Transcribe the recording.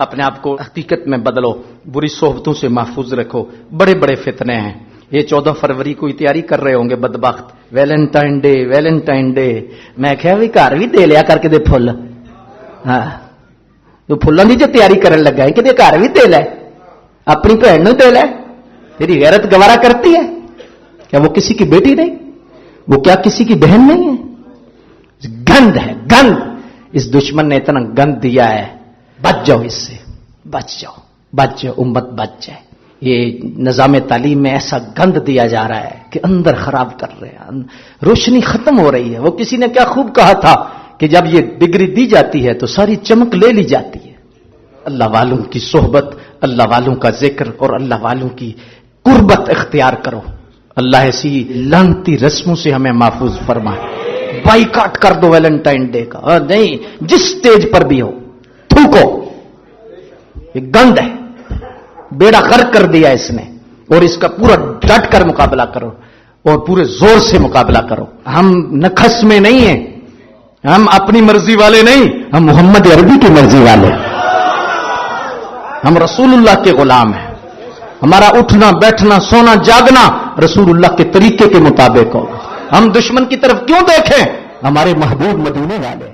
اپنے آپ کو حقیقت میں بدلو، بری صحبتوں سے محفوظ رکھو. بڑے بڑے فتنے ہیں. یہ 14 فروری کو تیاری کر رہے ہوں گے بدبخت، ویلنٹائن ڈے ویلنٹائن ڈے. میں کہا بھی گھر بھی دے لیا کر کے دے پھل. ہاں تو پھلوں کی جو تیاری کرنے لگا ہے کہ دے گھر بھی دے لے، اپنی بہن نو دے لے. تیری غیرت گوارا کرتی ہے کیا؟ وہ کسی کی بیٹی نہیں، وہ کیا کسی کی بہن نہیں ہے؟ گند ہے گند. اس دشمن نے اتنا گند دیا ہے، بچ جاؤ اس سے، بچ جاؤ بچ جاؤ، امت بچ جائے. یہ نظام تعلیم میں ایسا گند دیا جا رہا ہے کہ اندر خراب کر رہے ہیں، روشنی ختم ہو رہی ہے. وہ کسی نے کیا خوب کہا تھا کہ جب یہ ڈگری دی جاتی ہے تو ساری چمک لے لی جاتی ہے. اللہ والوں کی صحبت، اللہ والوں کا ذکر اور اللہ والوں کی قربت اختیار کرو. اللہ ایسی لعنتی رسموں سے ہمیں محفوظ فرمائے. بائیکاٹ کر دو ویلنٹائن ڈے کا. نہیں، جس سٹیج پر بھی ہو تھوکو. یہ گند ہے، بیڑا غرق کر دیا اس نے، اور اس کا پورا ڈٹ کر مقابلہ کرو اور پورے زور سے مقابلہ کرو. ہم نخس میں نہیں ہیں، ہم اپنی مرضی والے نہیں، ہم محمد عربی کی مرضی والے، ہم رسول اللہ کے غلام ہیں. ہمارا اٹھنا بیٹھنا سونا جاگنا رسول اللہ کے طریقے کے مطابق ہو. ہم دشمن کی طرف کیوں دیکھیں؟ ہمارے محبوب مدینے والے.